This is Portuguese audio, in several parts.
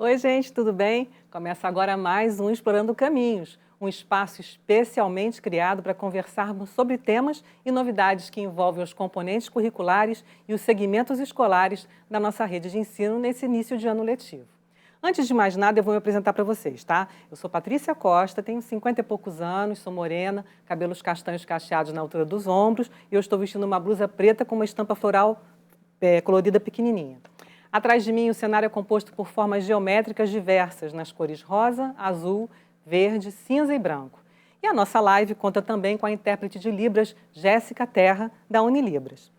Oi, gente, tudo bem? Começa agora mais um Explorando Caminhos, um espaço especialmente criado para conversarmos sobre temas e novidades que envolvem os componentes curriculares e os segmentos escolares da nossa rede de ensino nesse início de ano letivo. Antes de mais nada, eu vou me apresentar para vocês, tá? Eu sou Patrícia Costa, tenho 50 e poucos anos, sou morena, cabelos castanhos cacheados na altura dos ombros e eu estou vestindo uma blusa preta com uma estampa floral colorida pequenininha. Atrás de mim, o cenário é composto por formas geométricas diversas, nas cores rosa, azul, verde, cinza e branco. E a nossa live conta também com a intérprete de Libras, Jéssica Terra, da Unilibras.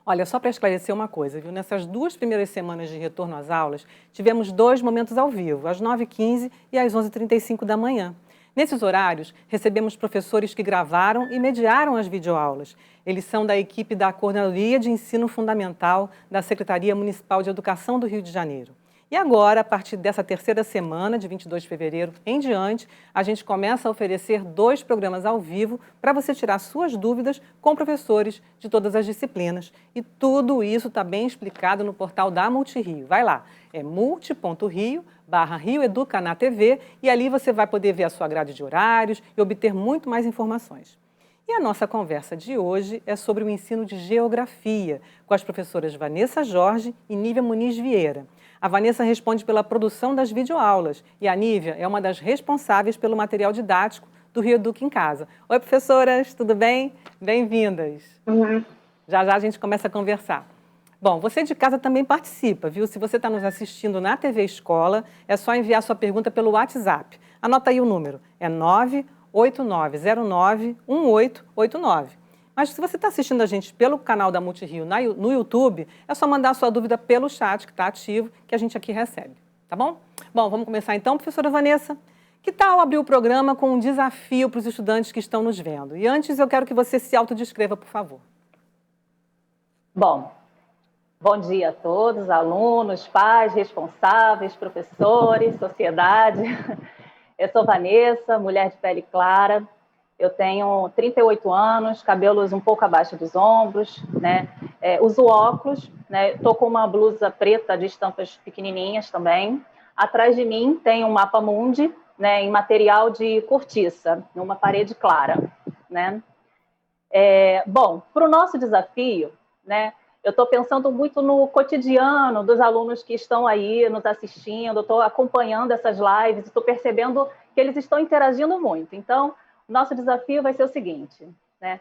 Olha, só para esclarecer uma coisa, viu? Nessas 2 primeiras semanas de retorno às aulas, tivemos 2 momentos ao vivo, às 9h15 e às 11h35 da manhã. Nesses horários, recebemos professores que gravaram e mediaram as videoaulas. Eles são da equipe da Coordenadoria de Ensino Fundamental da Secretaria Municipal de Educação do Rio de Janeiro. E agora, a partir dessa 3ª semana, de 22 de fevereiro em diante, a gente começa a oferecer 2 programas ao vivo para você tirar suas dúvidas com professores de todas as disciplinas. E tudo isso está bem explicado no portal da Multirio. Vai lá, é multi.rio/Rio Educa na TV e ali você vai poder ver a sua grade de horários e obter muito mais informações. E a nossa conversa de hoje é sobre o ensino de geografia, com as professoras Vanessa Jorge e Nívia Muniz Vieira. A Vanessa responde pela produção das videoaulas e a Nívia é uma das responsáveis pelo material didático do Rio Educa em Casa. Oi, professoras, tudo bem? Bem-vindas. Já já a gente começa a conversar. Bom, você de casa também participa, viu? Se você está nos assistindo na TV Escola, é só enviar sua pergunta pelo WhatsApp. Anota aí o número, é 989091889. Mas se você está assistindo a gente pelo canal da Multirio no YouTube, é só mandar a sua dúvida pelo chat, que está ativo, que a gente aqui recebe, tá bom? Bom, vamos começar então, professora Vanessa. Que tal abrir o programa com um desafio para os estudantes que estão nos vendo? E antes eu quero que você se autodescreva, por favor. Bom dia a todos, alunos, pais, responsáveis, professores, sociedade. Eu sou Vanessa, mulher de pele clara. Eu tenho 38 anos, cabelos um pouco abaixo dos ombros, né? Uso óculos, né? Estou com uma blusa preta de estampas pequenininhas também. Atrás de mim tem um mapa mundi, né? Em material de cortiça, numa parede clara, né? Para o nosso desafio, né? Eu estou pensando muito no cotidiano dos alunos que estão aí nos assistindo, estou acompanhando essas lives, estou percebendo que eles estão interagindo muito. Então, o nosso desafio vai ser o seguinte, né?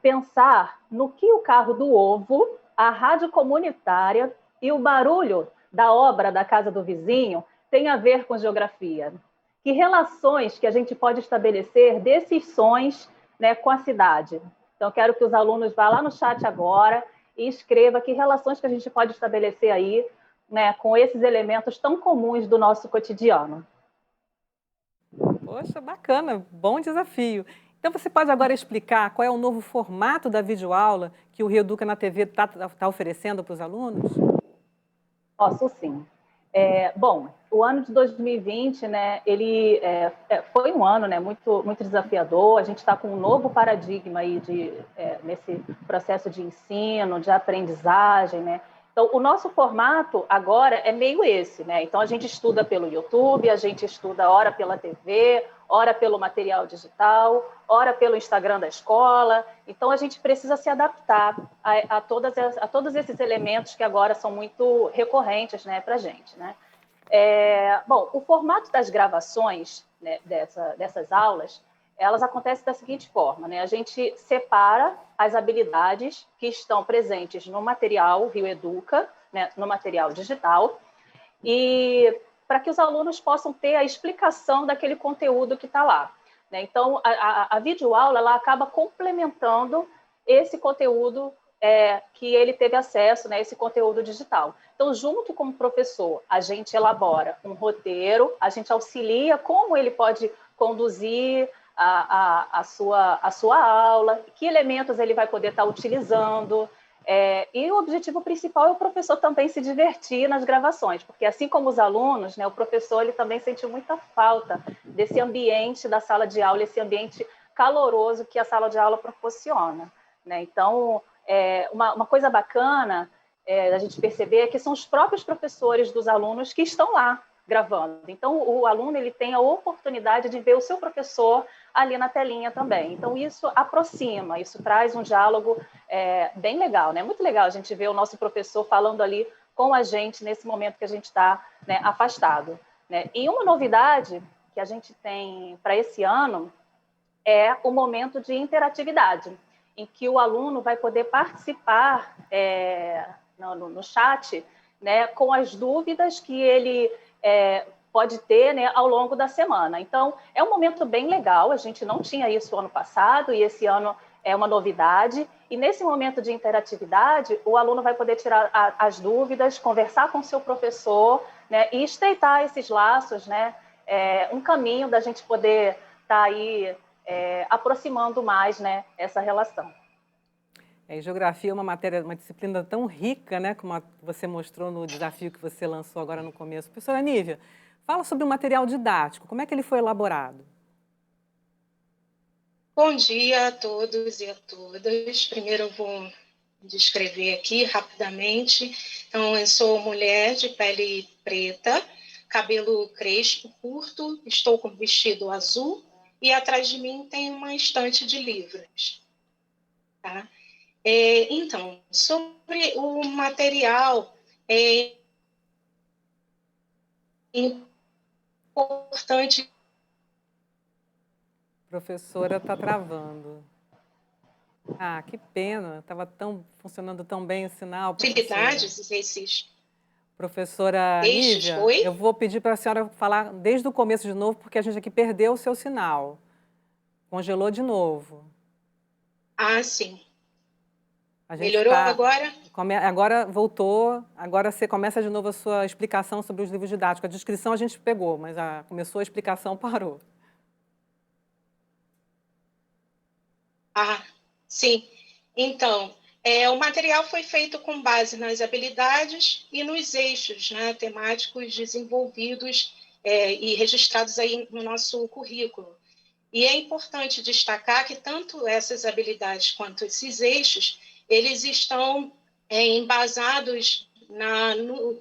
Pensar no que o carro do ovo, a rádio comunitária e o barulho da obra da casa do vizinho tem a ver com geografia. Que relações que a gente pode estabelecer desses sons, né, com a cidade. Então, quero que os alunos vá lá no chat agora e escreva que relações que a gente pode estabelecer aí, né, com esses elementos tão comuns do nosso cotidiano. Poxa, bacana, bom desafio. Então você pode agora explicar qual é o novo formato da videoaula que o Rio Educa na TV está oferecendo para os alunos? Posso sim. O ano de 2020, né, ele foi um ano, né, muito, muito desafiador. A gente está com um novo paradigma aí nesse processo de ensino, de aprendizagem, né? Então, o nosso formato agora é meio esse, né? Então, a gente estuda pelo YouTube, a gente estuda ora pela TV, ora pelo material digital, ora pelo Instagram da escola. Então, a gente precisa se adaptar a todos esses elementos que agora são muito recorrentes, né, para a gente, né? O formato das gravações, né, dessas aulas, elas acontecem da seguinte forma, né? A gente separa as habilidades que estão presentes no material Rio Educa, né, no material digital, e para que os alunos possam ter a explicação daquele conteúdo que está lá, né? Então, a videoaula ela acaba complementando esse conteúdo que ele teve acesso, né, esse conteúdo digital. Então, junto com o professor, a gente elabora um roteiro, a gente auxilia como ele pode conduzir a sua aula, que elementos ele vai poder estar utilizando. E o objetivo principal é o professor também se divertir nas gravações, porque assim como os alunos, né, o professor ele também sentiu muita falta desse ambiente da sala de aula, esse ambiente caloroso que a sala de aula proporciona, né? Então, uma coisa bacana a gente perceber é que são os próprios professores dos alunos que estão lá gravando. Então, o aluno ele tem a oportunidade de ver o seu professor ali na telinha também. Então, isso aproxima, isso traz um diálogo bem legal, né? Muito legal a gente ver o nosso professor falando ali com a gente nesse momento que a gente está, né, afastado, né? E uma novidade que a gente tem para esse ano é o momento de interatividade, em que o aluno vai poder participar no chat, né, com as dúvidas que ele pode ter, né, ao longo da semana. Então, é um momento bem legal, a gente não tinha isso ano passado, e esse ano é uma novidade, e nesse momento de interatividade, o aluno vai poder tirar as dúvidas, conversar com o seu professor, né, e estreitar esses laços, né, um caminho da gente poder estar aí aproximando mais, né, essa relação. Geografia é uma matéria, uma disciplina tão rica, né, como você mostrou no desafio que você lançou agora no começo. Professora Nívia, fala sobre o material didático, como é que ele foi elaborado? Bom dia a todos e a todas. Primeiro eu vou descrever aqui rapidamente. Então, eu sou mulher de pele preta, cabelo crespo, curto, estou com vestido azul e atrás de mim tem uma estante de livros. Tá? Então, sobre o material, é importante... Professora, está travando. Ah, que pena, estava funcionando tão bem o sinal, professora. Esses Professora Nívia, eu vou pedir para a senhora falar desde o começo de novo, porque a gente aqui perdeu o seu sinal. Congelou de novo. Ah, sim. Melhorou agora? Agora voltou, agora você começa de novo a sua explicação sobre os livros didáticos. A descrição a gente pegou, mas começou a explicação, parou. Ah, sim. Então, o material foi feito com base nas habilidades e nos eixos, né, temáticos desenvolvidos e registrados aí no nosso currículo. E é importante destacar que tanto essas habilidades quanto esses eixos, eles estão embasados no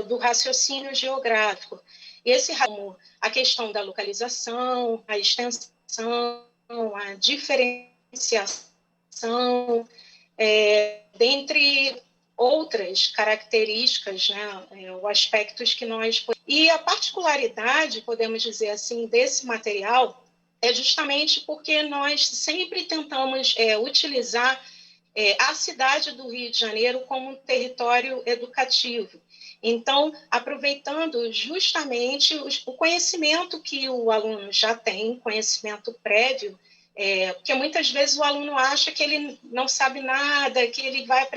do raciocínio geográfico. E esse a questão da localização, a extensão, a diferenciação, dentre outras características, né, ou aspectos que nós... E a particularidade, podemos dizer assim, desse material é justamente porque nós sempre tentamos utilizar a cidade do Rio de Janeiro como um território educativo. Então, aproveitando justamente o conhecimento que o aluno já tem, conhecimento prévio, porque muitas vezes o aluno acha que ele não sabe nada, que ele vai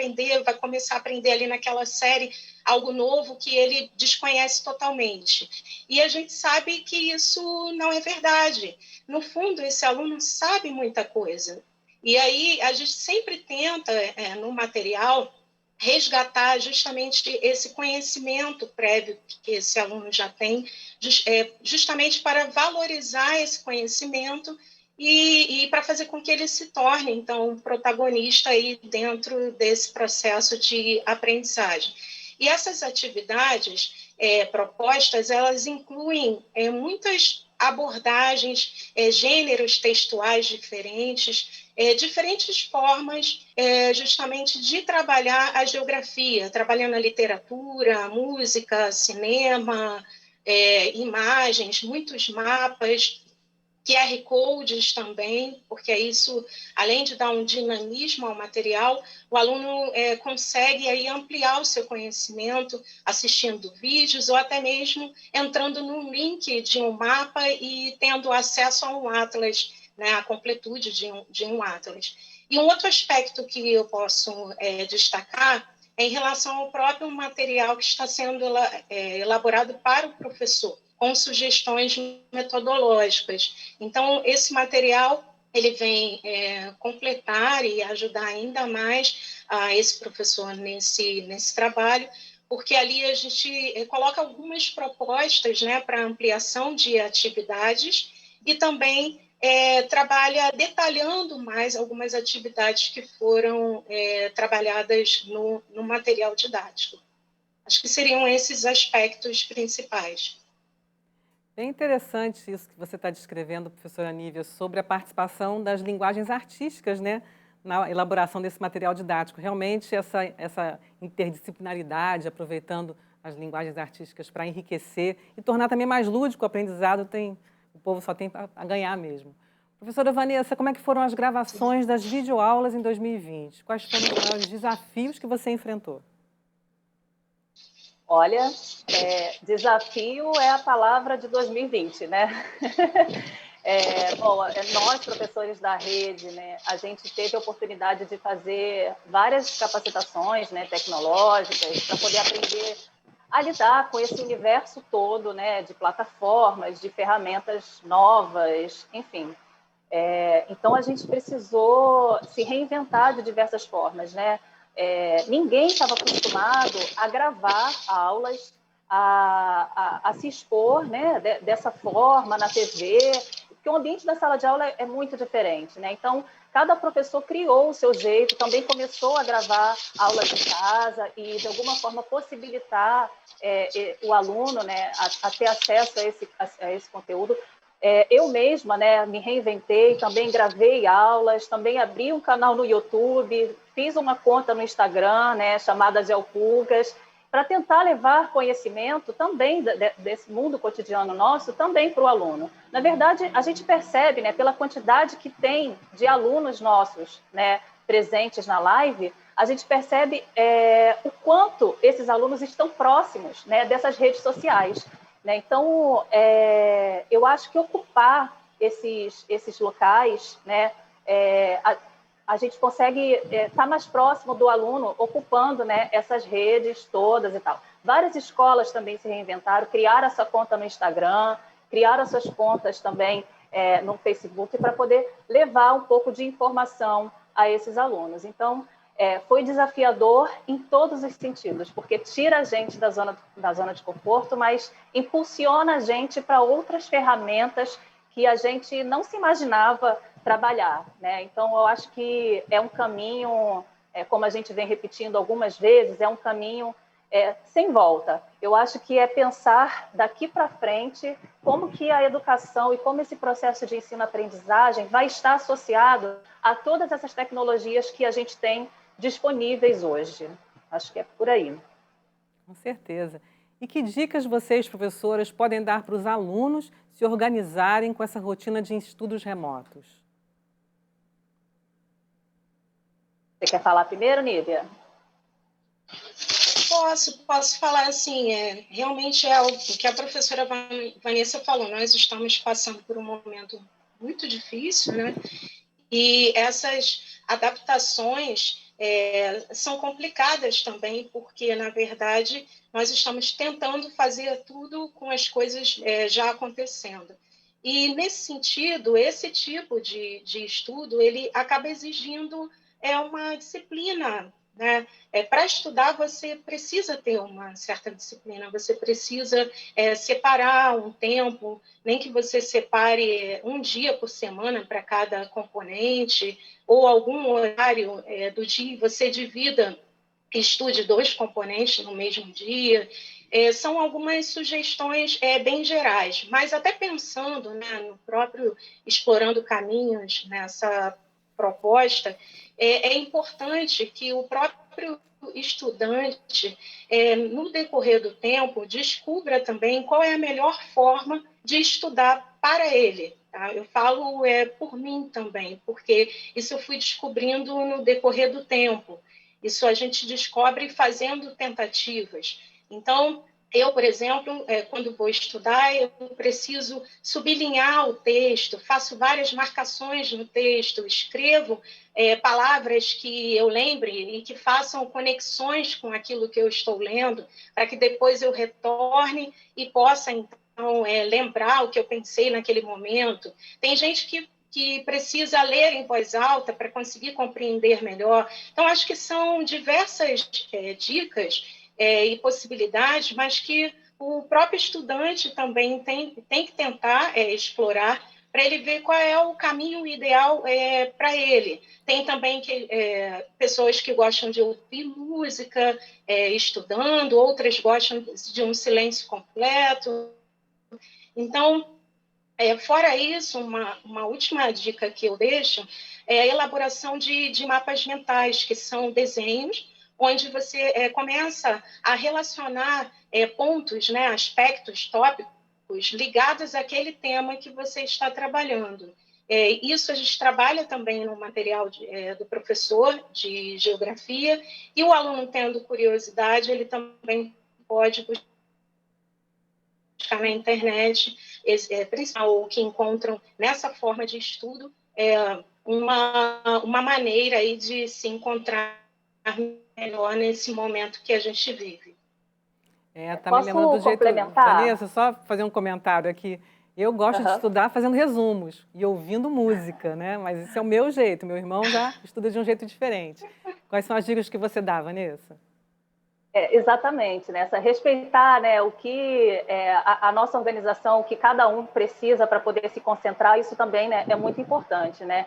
começar a aprender ali naquela série algo novo que ele desconhece totalmente. E a gente sabe que isso não é verdade. No fundo, esse aluno sabe muita coisa. E aí a gente sempre tenta, no material, resgatar justamente esse conhecimento prévio que esse aluno já tem, justamente para valorizar esse conhecimento e para fazer com que ele se torne, então, um protagonista aí dentro desse processo de aprendizagem. E essas atividades propostas, elas incluem muitas abordagens, gêneros textuais diferentes, diferentes formas justamente de trabalhar a geografia, trabalhando a literatura, a música, cinema, imagens, muitos mapas, QR codes também, porque isso, além de dar um dinamismo ao material, o aluno consegue aí ampliar o seu conhecimento assistindo vídeos ou até mesmo entrando num link de um mapa e tendo acesso a um atlas, né, a completude de um atlas. E um outro aspecto que eu posso destacar é em relação ao próprio material que está sendo elaborado para o professor, com sugestões metodológicas. Então, esse material ele vem completar e ajudar ainda mais esse professor nesse trabalho, porque ali a gente coloca algumas propostas, né, para ampliação de atividades e também trabalha detalhando mais algumas atividades que foram trabalhadas no material didático. Acho que seriam esses aspectos principais. É interessante isso que você está descrevendo, professora Nívia, sobre a participação das linguagens artísticas, né, na elaboração desse material didático. Realmente, essa interdisciplinaridade, aproveitando as linguagens artísticas para enriquecer e tornar também mais lúdico o aprendizado, o povo só tem a ganhar mesmo. Professora Vanessa, como é que foram as gravações das videoaulas em 2020? Quais foram os maiores desafios que você enfrentou? Olha, desafio é a palavra de 2020, né? Bom, nós, professores da rede, né, a gente teve a oportunidade de fazer várias capacitações, né, tecnológicas para poder aprender a lidar com esse universo todo, né, de plataformas, de ferramentas novas, enfim. Então, a gente precisou se reinventar de diversas formas, né? Ninguém estava acostumado a gravar aulas, a se expor, né, dessa forma na TV, porque o ambiente da sala de aula é muito diferente, né? Então, cada professor criou o seu jeito, também começou a gravar aulas em casa e, de alguma forma, possibilitar o aluno, né, a ter acesso a esse conteúdo. Eu mesma, né, me reinventei, também gravei aulas, também abri um canal no YouTube, fiz uma conta no Instagram, né, chamada Geopulgas, para tentar levar conhecimento também desse mundo cotidiano nosso também para o aluno. Na verdade, a gente percebe, né, pela quantidade que tem de alunos nossos, né, presentes na live, a gente percebe o quanto esses alunos estão próximos, né, dessas redes sociais. Né? Então, eu acho que ocupar esses locais, né, a gente consegue estar mais próximo do aluno, ocupando, né, essas redes todas e tal. Várias escolas também se reinventaram, criaram essa conta no Instagram, criaram suas contas também no Facebook para poder levar um pouco de informação a esses alunos. Então, foi desafiador em todos os sentidos, porque tira a gente da zona de conforto, mas impulsiona a gente para outras ferramentas que a gente não se imaginava trabalhar, né? Então, eu acho que é um caminho, como a gente vem repetindo algumas vezes, é um caminho sem volta. Eu acho que é pensar daqui para frente como que a educação e como esse processo de ensino-aprendizagem vai estar associado a todas essas tecnologias que a gente tem disponíveis hoje. Acho que é por aí. Com certeza. E que dicas vocês, professoras, podem dar para os alunos se organizarem com essa rotina de estudos remotos? Você quer falar primeiro, Nívia? Posso falar assim, realmente é o que a professora Vanessa falou, nós estamos passando por um momento muito difícil, né? E essas adaptações são complicadas também, porque, na verdade, nós estamos tentando fazer tudo com as coisas já acontecendo. E, nesse sentido, esse tipo de estudo, ele acaba exigindo uma disciplina, né? Para estudar, você precisa ter uma certa disciplina, você precisa separar um tempo, nem que você separe um dia por semana para cada componente, ou algum horário do dia, você divida, estude 2 componentes no mesmo dia. São algumas sugestões bem gerais, mas até pensando, né, no próprio Explorando Caminhos, nessa proposta, é importante que o próprio estudante, no decorrer do tempo, descubra também qual é a melhor forma de estudar para ele. Tá? Eu falo por mim também, porque isso eu fui descobrindo no decorrer do tempo. Isso a gente descobre fazendo tentativas. Então, eu, por exemplo, quando vou estudar, eu preciso sublinhar o texto, faço várias marcações no texto, escrevo palavras que eu lembre e que façam conexões com aquilo que eu estou lendo, para que depois eu retorne e possa, então, lembrar o que eu pensei naquele momento. Tem gente que precisa ler em voz alta para conseguir compreender melhor. Então, acho que são diversas dicas e possibilidades, mas que o próprio estudante também tem que tentar explorar para ele ver qual é o caminho ideal para ele. Tem também pessoas que gostam de ouvir música estudando, outras gostam de um silêncio completo. Então, fora isso, uma última dica que eu deixo é a elaboração de mapas mentais, que são desenhos onde você começa a relacionar pontos, né, aspectos, tópicos, ligados àquele tema que você está trabalhando. Isso a gente trabalha também no material do professor de geografia, e o aluno tendo curiosidade, ele também pode buscar na internet, principalmente o que encontram nessa forma de estudo, uma maneira aí de se encontrar melhor nesse momento que a gente vive. Tá me lembrando do jeito... complementar? Vanessa, só fazer um comentário aqui. Eu gosto de estudar fazendo resumos e ouvindo música, né? Mas esse é o meu jeito, meu irmão já estuda de um jeito diferente. Quais são as dicas que você dá, Vanessa? Exatamente, né? Respeitar, né, o que a nossa organização, o que cada um precisa para poder se concentrar, isso também, né, é muito importante, né?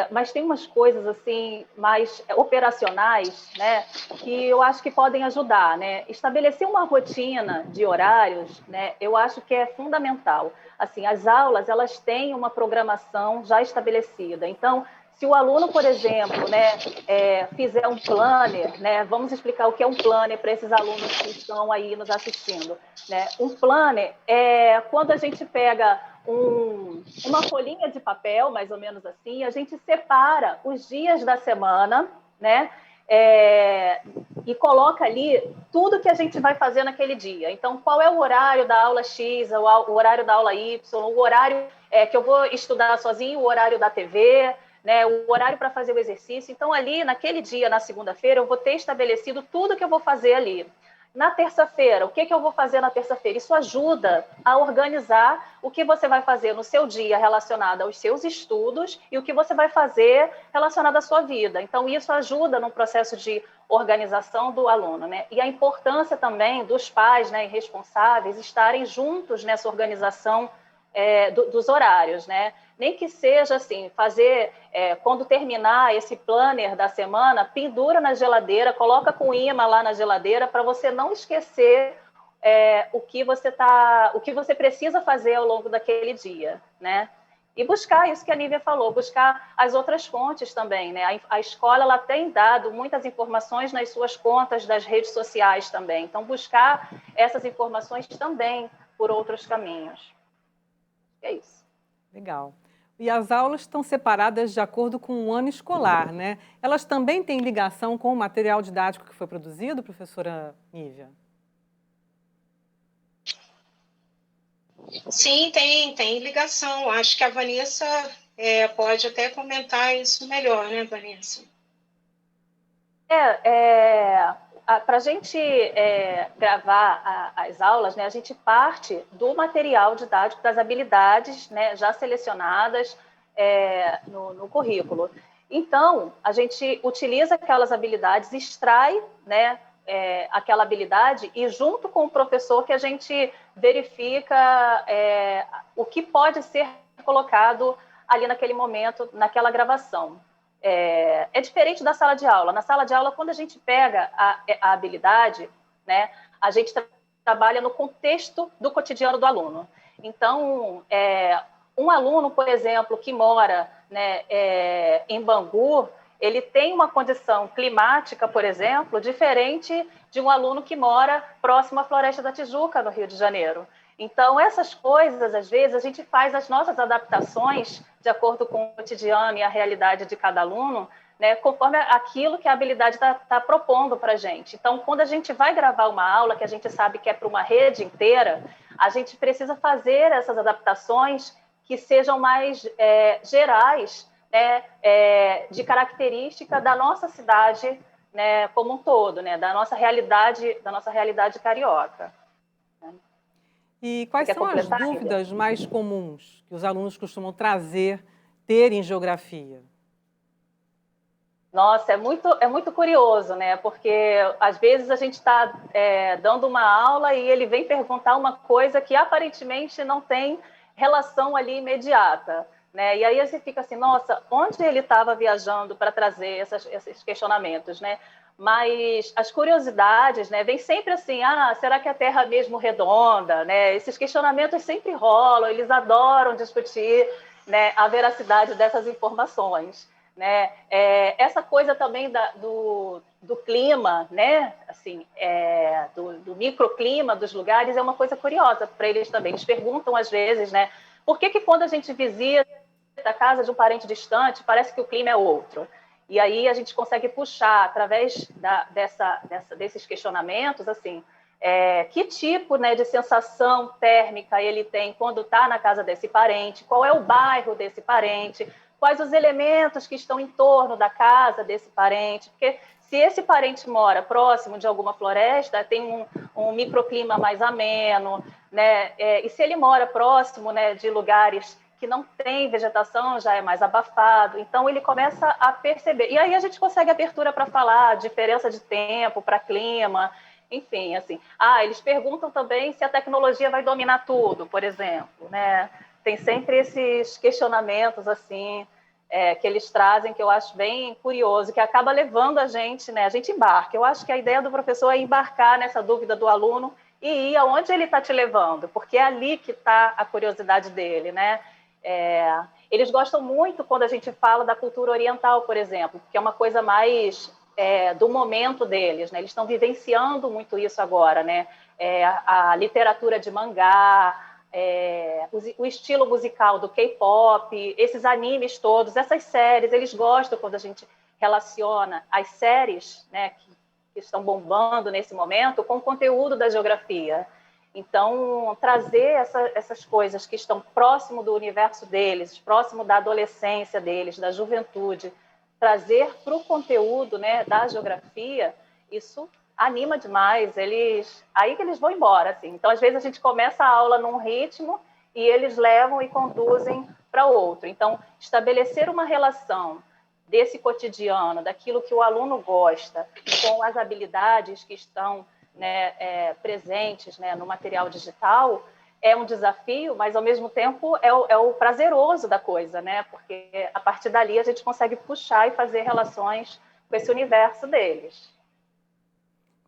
Mas tem umas coisas assim mais operacionais, né, que eu acho que podem ajudar, né? Estabelecer uma rotina de horários, né, eu acho que é fundamental. Assim, as aulas, elas têm uma programação já estabelecida, então se o aluno, por exemplo, né, fizer um planner, né, vamos explicar o que é um planner para esses alunos que estão aí nos assistindo. Né? Um planner é quando a gente pega uma folhinha de papel, mais ou menos assim, a gente separa os dias da semana, né, e coloca ali tudo que a gente vai fazer naquele dia. Então, qual é o horário da aula X, o horário da aula Y, o horário que eu vou estudar sozinho, o horário da TV, né, o horário para fazer o exercício. Então, ali, naquele dia, na segunda-feira, eu vou ter estabelecido tudo que eu vou fazer ali. Na terça-feira, o que eu vou fazer na terça-feira? Isso ajuda a organizar o que você vai fazer no seu dia relacionado aos seus estudos e o que você vai fazer relacionado à sua vida. Então, isso ajuda no processo de organização do aluno, né? E a importância também dos pais, né, e responsáveis estarem juntos nessa organização dos horários, né? Nem que seja assim, fazer, quando terminar esse planner da semana, pendura na geladeira, coloca com imã lá na geladeira para você não esquecer o que você precisa fazer ao longo daquele dia, né? E buscar isso que a Nívia falou, buscar as outras fontes também, né? A escola ela tem dado muitas informações nas suas contas das redes sociais também, então buscar essas informações também por outros caminhos. É isso. Legal. E as aulas estão separadas de acordo com o ano escolar, né? Elas também têm ligação com o material didático que foi produzido, professora Nívia? Sim, tem ligação. Acho que a Vanessa pode até comentar isso melhor, né, Vanessa? Para a gente gravar as aulas, né, a gente parte do material didático, das habilidades, né, já selecionadas no currículo. Então, a gente utiliza aquelas habilidades, extrai, né, aquela habilidade e, junto com o professor, que a gente verifica o que pode ser colocado ali naquele momento, naquela gravação. É diferente da sala de aula. Na sala de aula, quando a gente pega a habilidade, né, a gente trabalha no contexto do cotidiano do aluno. Então, um aluno, por exemplo, que mora, né, em Bangu, ele tem uma condição climática, por exemplo, diferente de um aluno que mora próximo à Floresta da Tijuca, no Rio de Janeiro. Então, essas coisas, às vezes, a gente faz as nossas adaptações de acordo com o cotidiano e a realidade de cada aluno, né, conforme aquilo que a habilidade está propondo para a gente. Então, quando a gente vai gravar uma aula, que a gente sabe que é para uma rede inteira, a gente precisa fazer essas adaptações que sejam mais gerais, né, de característica da nossa cidade, né, como um todo, né, da nossa realidade carioca. E quais são as dúvidas mais comuns que os alunos costumam ter em geografia? Nossa, é muito curioso, né? Porque às vezes a gente está dando uma aula e ele vem perguntar uma coisa que aparentemente não tem relação ali imediata, né? E aí você fica assim, nossa, onde ele estava viajando para trazer esses questionamentos, né? Mas as curiosidades, né, vem sempre assim, será que a Terra é mesmo redonda, né? Esses questionamentos sempre rolam, eles adoram discutir, né, a veracidade dessas informações, né? Essa coisa também do clima, né? Assim, do microclima dos lugares é uma coisa curiosa para eles também. Eles perguntam às vezes, né? Por que quando a gente visita a casa de um parente distante parece que o clima é outro? E aí a gente consegue puxar, através desses questionamentos, assim, que tipo, né, de sensação térmica ele tem quando está na casa desse parente, qual é o bairro desse parente, quais os elementos que estão em torno da casa desse parente, porque se esse parente mora próximo de alguma floresta, tem um microclima mais ameno, né, e se ele mora próximo, né, de lugares que não tem vegetação, já é mais abafado, então ele começa a perceber. E aí a gente consegue abertura para falar, diferença de tempo para clima, enfim, assim. Eles perguntam também se a tecnologia vai dominar tudo, por exemplo, né? Tem sempre esses questionamentos, assim, que eles trazem, que eu acho bem curioso, que acaba levando a gente, né? A gente embarca. Eu acho que a ideia do professor é embarcar nessa dúvida do aluno e ir aonde ele está te levando, porque é ali que está a curiosidade dele, né? Eles gostam muito quando a gente fala da cultura oriental, por exemplo, porque é uma coisa mais do momento deles, né? Eles estão vivenciando muito isso agora, né? A literatura de mangá, o estilo musical do K-pop, esses animes todos, essas séries, eles gostam quando a gente relaciona as séries, né, que estão bombando nesse momento com o conteúdo da geografia. Então, trazer essas coisas que estão próximo do universo deles, próximo da adolescência deles, da juventude, trazer para o conteúdo, né, da geografia, isso anima demais. Aí que eles vão embora. Assim. Então, às vezes, a gente começa a aula num ritmo e eles levam e conduzem para outro. Então, estabelecer uma relação desse cotidiano, daquilo que o aluno gosta, com as habilidades que estão, né, presentes, né, no material digital, é um desafio, mas ao mesmo tempo é o prazeroso da coisa, né? Porque a partir dali a gente consegue puxar e fazer relações com esse universo deles.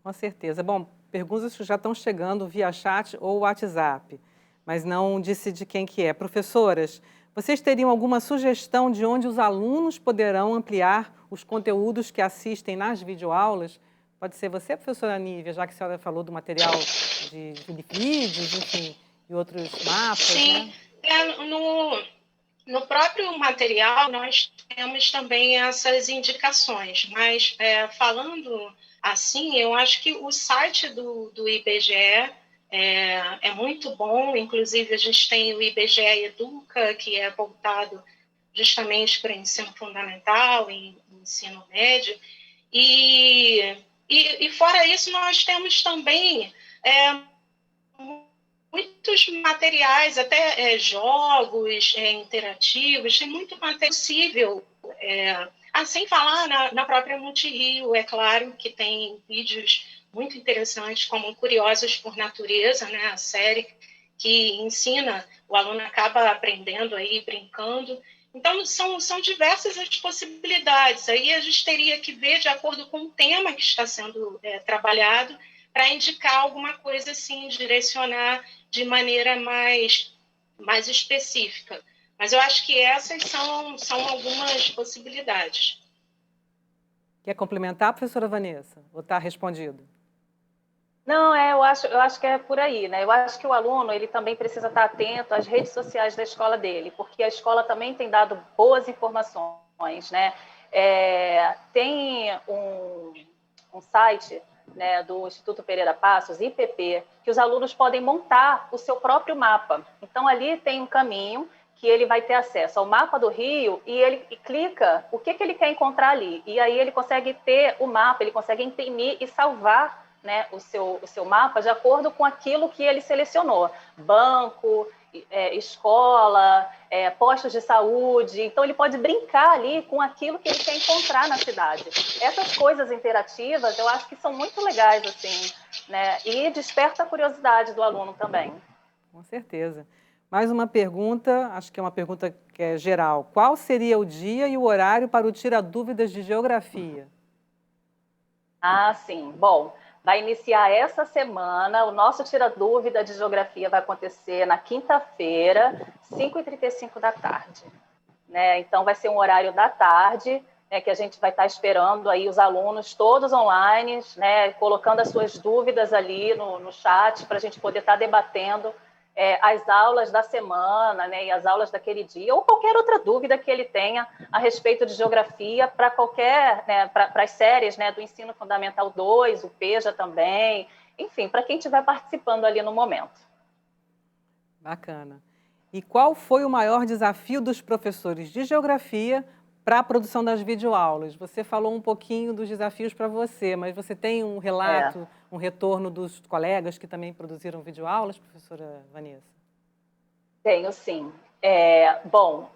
Com certeza. Bom, perguntas que já estão chegando via chat ou WhatsApp, mas não disse de quem que é. Professoras, vocês teriam alguma sugestão de onde os alunos poderão ampliar os conteúdos que assistem nas videoaulas? Pode ser você, professora Nívia, já que a senhora falou do material de vídeos, enfim, e outros mapas, Sim, né? No próprio material nós temos também essas indicações, mas falando assim, eu acho que o site do IBGE é muito bom, inclusive a gente tem o IBGE Educa, que é voltado justamente para o ensino fundamental e ensino médio, e fora isso nós temos também muitos materiais, até jogos interativos, tem muito material possível. Sem falar na própria Multirio, é claro que tem vídeos muito interessantes, como Curiosos por Natureza, né, a série que ensina, o aluno acaba aprendendo aí, brincando. Então, são diversas as possibilidades. Aí a gente teria que ver, de acordo com o tema que está sendo trabalhado, para indicar alguma coisa assim, direcionar de maneira mais específica. Mas eu acho que essas são algumas possibilidades. Quer complementar, professora Vanessa? Ou está respondido? Não, eu acho que é por aí, né? Eu acho que o aluno ele também precisa estar atento às redes sociais da escola dele, porque a escola também tem dado boas informações, né? Tem um site, né, do Instituto Pereira Passos, IPP, que os alunos podem montar o seu próprio mapa. Então, ali tem um caminho que ele vai ter acesso ao mapa do Rio e ele clica o que ele quer encontrar ali. E aí ele consegue ter o mapa, ele consegue imprimir e salvar, né, o seu mapa de acordo com aquilo que ele selecionou. Banco, escola, postos de saúde. Então, ele pode brincar ali com aquilo que ele quer encontrar na cidade. Essas coisas interativas, eu acho que são muito legais, assim, né? E desperta a curiosidade do aluno também. Com certeza. Mais uma pergunta, acho que é uma pergunta que é geral. Qual seria o dia e o horário para o Tira Dúvidas de Geografia? Ah, sim. Bom, vai iniciar essa semana. O nosso Tira Dúvida de Geografia vai acontecer na quinta-feira, 5h35 da tarde. Né? Então, vai ser um horário da tarde, né, que a gente vai estar esperando aí os alunos todos online, né, colocando as suas dúvidas ali no chat para a gente poder estar debatendo as aulas da semana, né, e as aulas daquele dia, ou qualquer outra dúvida que ele tenha a respeito de geografia para qualquer, né, para as séries, né, do Ensino Fundamental 2, o PEJA também, enfim, para quem estiver participando ali no momento. Bacana. E qual foi o maior desafio dos professores de geografia para a produção das videoaulas? Você falou um pouquinho dos desafios para você, mas você tem um relato, um retorno dos colegas que também produziram videoaulas, professora Vanessa? Tenho, sim. Bom,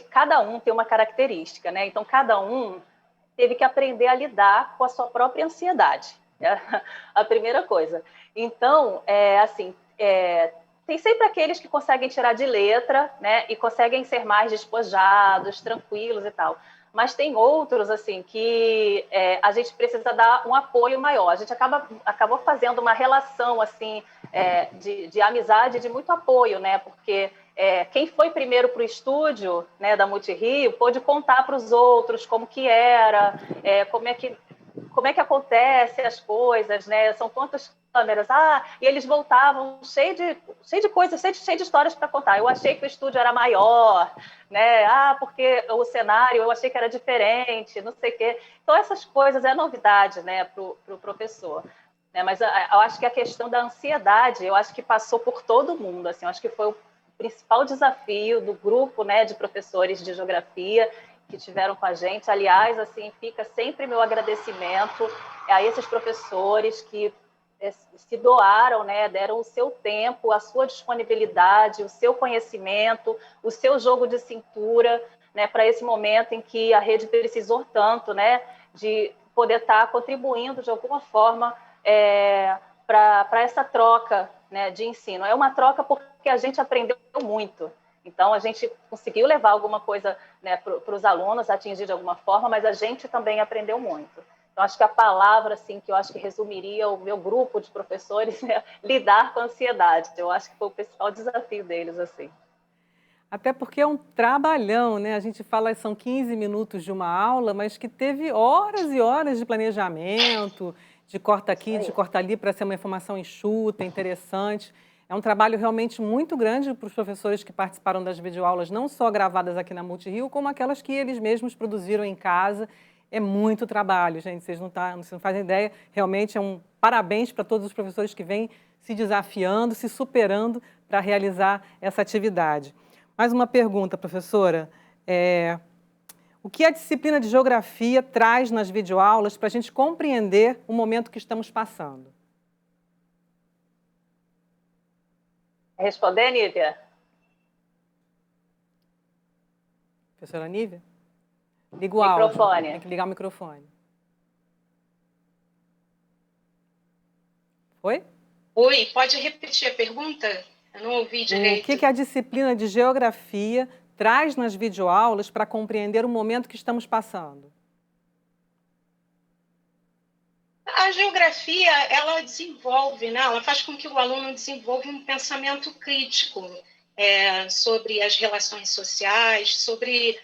cada um tem uma característica, né? Então, cada um teve que aprender a lidar com a sua própria ansiedade. É a primeira coisa. Então, tem sempre aqueles que conseguem tirar de letra, né, e conseguem ser mais despojados, tranquilos e tal. Mas tem outros, assim, que a gente precisa dar um apoio maior. A gente acabou fazendo uma relação, assim, de amizade, de muito apoio, né, porque quem foi primeiro para o estúdio, né, da Multirio pôde contar para os outros como que era, como é que acontece as coisas, né? São quantas câmeras? E eles voltavam cheio de coisas, cheio de histórias para contar. Eu achei que o estúdio era maior, né? Porque o cenário eu achei que era diferente, não sei o quê. Então, essas coisas é novidade, né, para o professor. Né? Mas eu acho que a questão da ansiedade, eu acho que passou por todo mundo. Assim, eu acho que foi o principal desafio do grupo, né, de professores de geografia que tiveram com a gente. Aliás, assim, fica sempre meu agradecimento a esses professores que se doaram, né, deram o seu tempo, a sua disponibilidade, o seu conhecimento, o seu jogo de cintura, né, para esse momento em que a rede precisou tanto, né, de poder estar contribuindo de alguma forma para essa troca, né, de ensino. É uma troca porque a gente aprendeu muito. Então, a gente conseguiu levar alguma coisa, né, para os alunos, atingir de alguma forma, mas a gente também aprendeu muito. Então, acho que a palavra, assim, que eu acho que resumiria o meu grupo de professores é lidar com a ansiedade. Eu acho que foi o principal desafio deles, assim. Até porque é um trabalhão, né? A gente fala que são 15 minutos de uma aula, mas que teve horas e horas de planejamento, de corta aqui, de corta ali, para ser uma informação enxuta, interessante. É um trabalho realmente muito grande para os professores que participaram das videoaulas, não só gravadas aqui na Multirio, como aquelas que eles mesmos produziram em casa. É muito trabalho, gente, vocês não fazem ideia. Realmente é um parabéns para todos os professores que vêm se desafiando, se superando para realizar essa atividade. Mais uma pergunta, professora. O que a disciplina de geografia traz nas videoaulas para a gente compreender o momento que estamos passando? Responder, Nívia? Professora Nívia? Liga o áudio. Tem que ligar o microfone. Oi? Oi, pode repetir a pergunta? Eu não ouvi direito. O que a disciplina de geografia traz nas videoaulas para compreender o momento que estamos passando? A geografia, ela desenvolve, né? Ela faz com que o aluno desenvolva um pensamento crítico sobre as relações sociais, sobre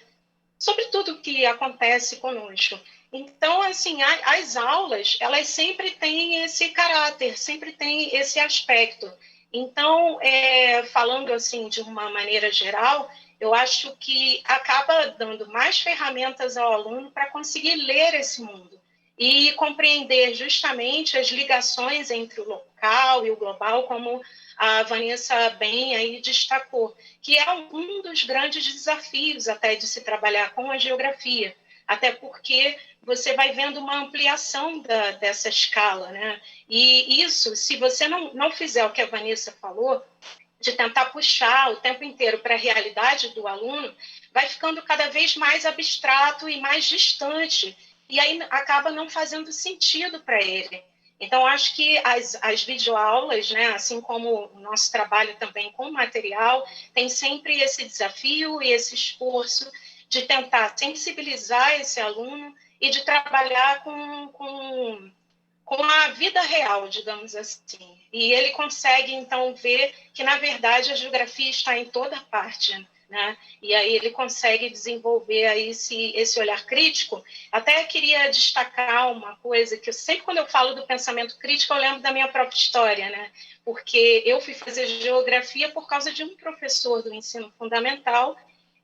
tudo que acontece conosco. Então, assim, as aulas, elas sempre têm esse caráter, sempre têm esse aspecto. Então, falando assim de uma maneira geral, eu acho que acaba dando mais ferramentas ao aluno para conseguir ler esse mundo e compreender justamente as ligações entre o local e o global, como a Vanessa bem aí destacou, que é um dos grandes desafios até de se trabalhar com a geografia, até porque você vai vendo uma ampliação dessa escala, né? E isso, se você não fizer o que a Vanessa falou, de tentar puxar o tempo inteiro para a realidade do aluno, vai ficando cada vez mais abstrato e mais distante, e aí acaba não fazendo sentido para ele. Então, acho que as videoaulas, né, assim como o nosso trabalho também com material, tem sempre esse desafio e esse esforço de tentar sensibilizar esse aluno e de trabalhar com a vida real, digamos assim. E ele consegue, então, ver que, na verdade, a geografia está em toda parte, né? E aí ele consegue desenvolver aí esse olhar crítico. Até queria destacar uma coisa que eu sempre, quando eu falo do pensamento crítico, eu lembro da minha própria história, né? Porque eu fui fazer geografia por causa de um professor do ensino fundamental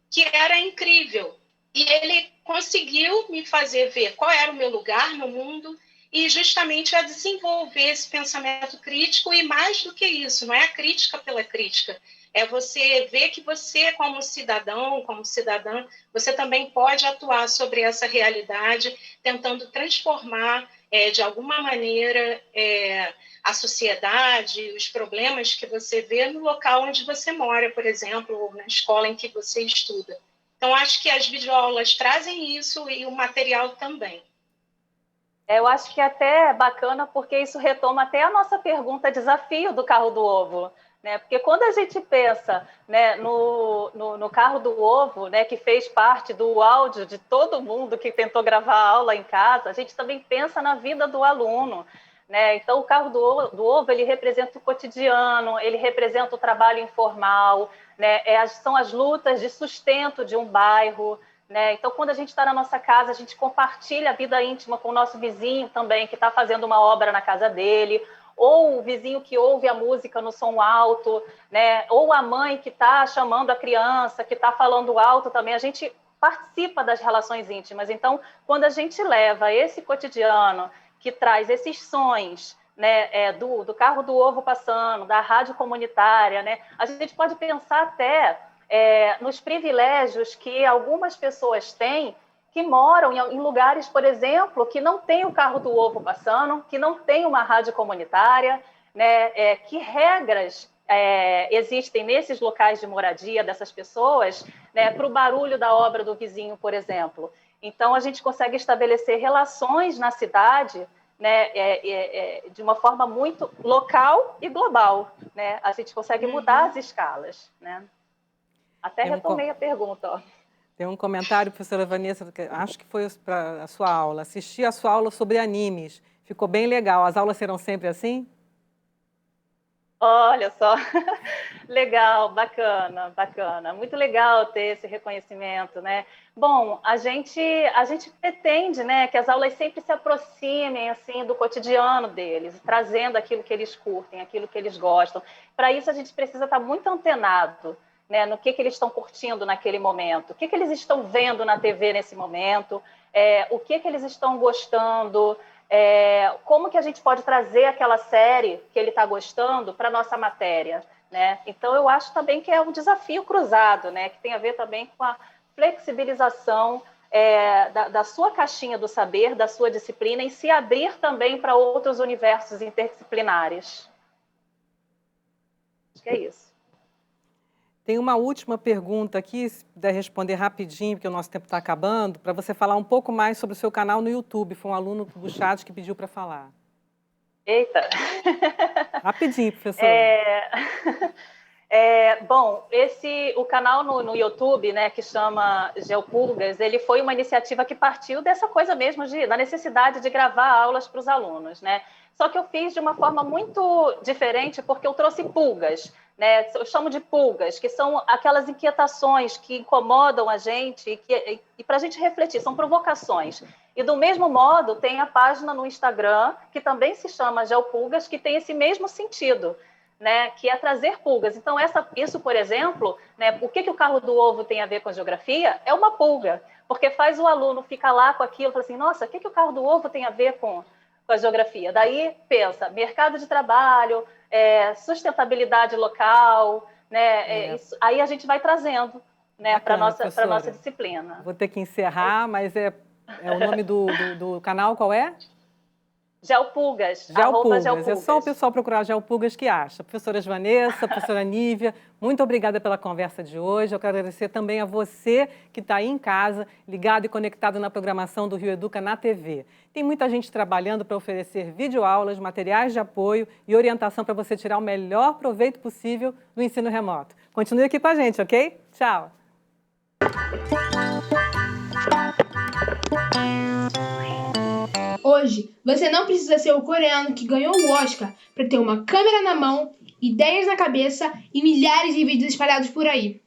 que era incrível. E ele conseguiu me fazer ver qual era o meu lugar no mundo e justamente a desenvolver esse pensamento crítico, e mais do que isso, não é a crítica pela crítica, é você ver que você, como cidadão, como cidadã, você também pode atuar sobre essa realidade, tentando transformar, de alguma maneira, a sociedade, os problemas que você vê no local onde você mora, por exemplo, ou na escola em que você estuda. Então, acho que as videoaulas trazem isso e o material também. Eu acho que até é bacana porque isso retoma até a nossa pergunta desafio do carro do ovo, né? Porque quando a gente pensa, né, no carro do ovo, né, que fez parte do áudio de todo mundo que tentou gravar a aula em casa, a gente também pensa na vida do aluno, né? Então, o carro do ovo, ele representa o cotidiano, ele representa o trabalho informal, né? São as lutas de sustento de um bairro, né? Então, quando a gente está na nossa casa, a gente compartilha a vida íntima com o nosso vizinho também, que está fazendo uma obra na casa dele, ou o vizinho que ouve a música no som alto, né? Ou a mãe que está chamando a criança, que está falando alto também. A gente participa das relações íntimas. Então, quando a gente leva esse cotidiano que traz esses sons, né, do carro do ovo passando, da rádio comunitária, né, a gente pode pensar até nos privilégios que algumas pessoas têm que moram em lugares, por exemplo, que não tem o carro do ovo passando, que não tem uma rádio comunitária, né, que regras existem nesses locais de moradia dessas pessoas, né, para o barulho da obra do vizinho, por exemplo. Então, a gente consegue estabelecer relações na cidade, né, de uma forma muito local e global, né? A gente consegue mudar as escalas, né? Até retomei a pergunta. Ó. Tem um comentário, professora Vanessa, que acho que foi para a sua aula. Assisti a sua aula sobre animes. Ficou bem legal. As aulas serão sempre assim? Olha só, legal, bacana, bacana. Muito legal ter esse reconhecimento, né? Bom, a gente pretende, né, que as aulas sempre se aproximem assim do cotidiano deles, trazendo aquilo que eles curtem, aquilo que eles gostam. Para isso a gente precisa estar muito antenado, né, no que eles estão curtindo naquele momento, o que eles estão vendo na TV nesse momento, o que eles estão gostando. Como que a gente pode trazer aquela série que ele está gostando para a nossa matéria, né? Então, eu acho também que é um desafio cruzado, né? Que tem a ver também com a flexibilização da sua caixinha do saber, da sua disciplina, e se abrir também para outros universos interdisciplinares. Acho que é isso. Tem uma última pergunta aqui, se puder responder rapidinho, porque o nosso tempo está acabando, para você falar um pouco mais sobre o seu canal no YouTube. Foi um aluno do chat que pediu para falar. Eita! Rapidinho, professor. Bom, o canal no YouTube, né, que chama Geopulgas, ele foi uma iniciativa que partiu dessa coisa mesmo, da necessidade de gravar aulas para os alunos, né? Só que eu fiz de uma forma muito diferente, porque eu trouxe pulgas, né? Eu chamo de pulgas, que são aquelas inquietações que incomodam a gente e para a gente refletir, são provocações. E do mesmo modo, tem a página no Instagram, que também se chama Geopulgas, que tem esse mesmo sentido, né, que é trazer pulgas. Então, isso, por exemplo, né, o que o carro do ovo tem a ver com a geografia? É uma pulga, porque faz o aluno ficar lá com aquilo, fala assim, nossa, o que o carro do ovo tem a ver com a geografia? Daí pensa, mercado de trabalho, sustentabilidade local, né, aí a gente vai trazendo, né, para a nossa disciplina. Vou ter que encerrar, mas o nome do canal qual é? Gelpulgas. Gelpulgas. Gelpulgas. É só o pessoal procurar Gelpulgas que acha. Professora Vanessa, professora Nívia, muito obrigada pela conversa de hoje. Eu quero agradecer também a você que está aí em casa, ligado e conectado na programação do Rio Educa na TV. Tem muita gente trabalhando para oferecer videoaulas, materiais de apoio e orientação para você tirar o melhor proveito possível do ensino remoto. Continue aqui com a gente, ok? Tchau! Hoje, você não precisa ser o coreano que ganhou o Oscar para ter uma câmera na mão, ideias na cabeça e milhares de vídeos espalhados por aí.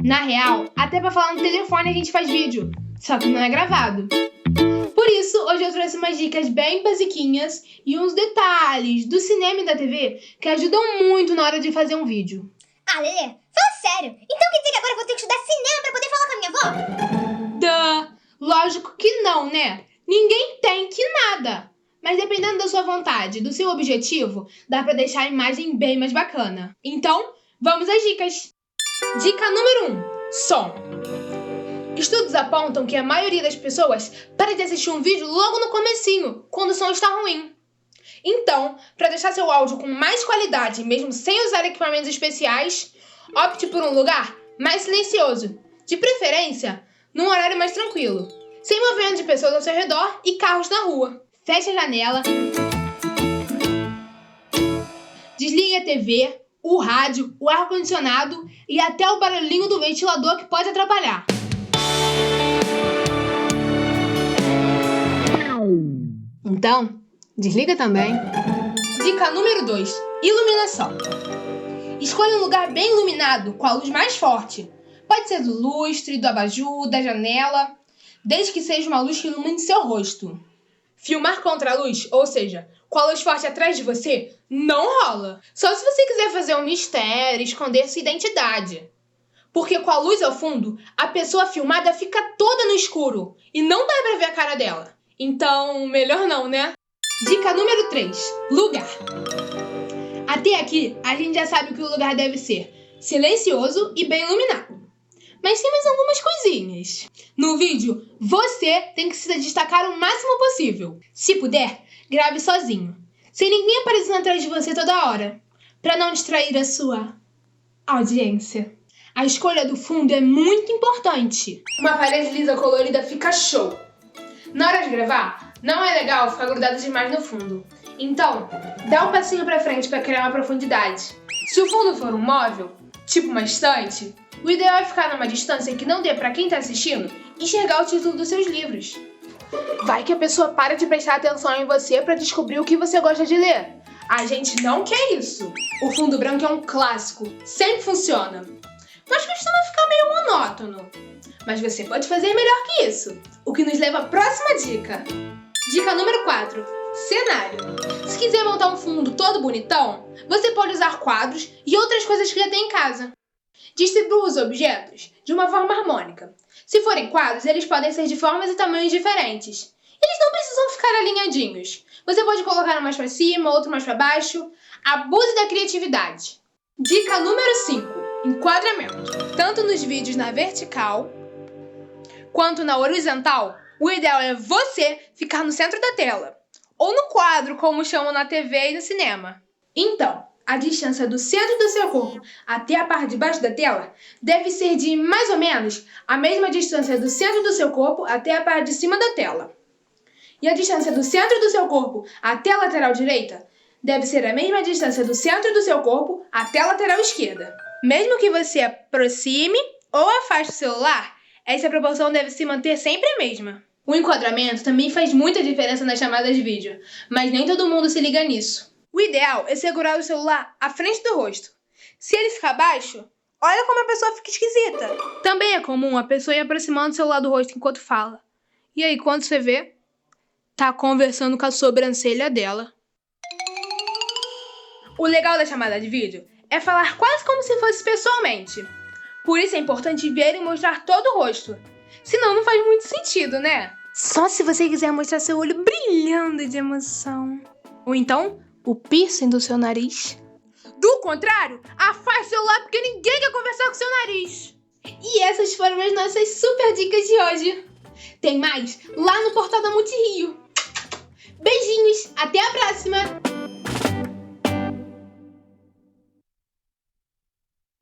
Na real, até para falar no telefone a gente faz vídeo, só que não é gravado. Por isso, hoje eu trouxe umas dicas bem basiquinhas e uns detalhes do cinema e da TV que ajudam muito na hora de fazer um vídeo. Ah, Lelê, fala sério. Então quer dizer que agora eu vou ter que estudar cinema pra poder falar com a minha avó? Lógico que não, né? Ninguém tem que nada. Mas dependendo da sua vontade, do seu objetivo, dá pra deixar a imagem bem mais bacana. Então, vamos às dicas. Dica número 1. Som. Estudos apontam que a maioria das pessoas para de assistir um vídeo logo no comecinho, quando o som está ruim. Então, para deixar seu áudio com mais qualidade, mesmo sem usar equipamentos especiais, opte por um lugar mais silencioso, de preferência num horário mais tranquilo, sem movimento de pessoas ao seu redor e carros na rua. Feche a janela, desligue a TV, o rádio, o ar-condicionado e até o barulhinho do ventilador que pode atrapalhar. Então, desliga também. Dica número 2. Iluminação. Escolha um lugar bem iluminado, com a luz mais forte. Pode ser do lustre, do abajur, da janela, desde que seja uma luz que ilumine seu rosto. Filmar contra a luz, ou seja, com a luz forte atrás de você, não rola. Só se você quiser fazer um mistério, esconder sua identidade. Porque com a luz ao fundo, a pessoa filmada fica toda no escuro e não dá pra ver a cara dela. Então, melhor não, né? Dica número 3. Lugar. Até aqui, a gente já sabe que o lugar deve ser silencioso e bem iluminado. Mas tem mais algumas coisinhas. No vídeo, você tem que se destacar o máximo possível. Se puder, grave sozinho, sem ninguém aparecendo atrás de você toda hora, para não distrair a sua audiência. A escolha do fundo é muito importante. Uma parede lisa colorida fica show. Na hora de gravar, não é legal ficar grudado demais no fundo. Então, dá um passinho pra frente para criar uma profundidade. Se o fundo for um móvel, tipo uma estante, o ideal é ficar numa distância que não dê pra quem tá assistindo enxergar o título dos seus livros. Vai que a pessoa para de prestar atenção em você pra descobrir o que você gosta de ler. A gente não quer isso. O fundo branco é um clássico, sempre funciona. Mas costuma ficar meio monótono. Mas você pode fazer melhor que isso. O que nos leva à próxima dica. Dica número 4. Cenário. Se quiser montar um fundo todo bonitão, você pode usar quadros e outras coisas que já tem em casa. Distribua os objetos de uma forma harmônica. Se forem quadros, eles podem ser de formas e tamanhos diferentes. Eles não precisam ficar alinhadinhos. Você pode colocar um mais para cima, outro mais para baixo. Abuse da criatividade. Dica número 5. Enquadramento. Tanto nos vídeos na vertical quanto na horizontal, o ideal é você ficar no centro da tela. Ou no quadro, como chamam na TV e no cinema. Então, a distância do centro do seu corpo até a parte de baixo da tela deve ser de, mais ou menos, a mesma distância do centro do seu corpo até a parte de cima da tela. E a distância do centro do seu corpo até a lateral direita deve ser a mesma distância do centro do seu corpo até a lateral esquerda. Mesmo que você aproxime ou afaste o celular, essa proporção deve se manter sempre a mesma. O enquadramento também faz muita diferença nas chamadas de vídeo, mas nem todo mundo se liga nisso. O ideal é segurar o celular à frente do rosto. Se ele ficar baixo, olha como a pessoa fica esquisita. Também é comum a pessoa ir aproximando o celular do rosto enquanto fala. E aí, quando você vê, tá conversando com a sobrancelha dela. O legal da chamada de vídeo é falar quase como se fosse pessoalmente. Por isso é importante ver e mostrar todo o rosto. Senão não faz muito sentido, né? Só se você quiser mostrar seu olho brilhando de emoção. Ou então, o piercing do seu nariz. Do contrário, afaste o celular porque ninguém quer conversar com seu nariz. E essas foram as nossas super dicas de hoje. Tem mais lá no portal da Multirio. Beijinhos, até a próxima!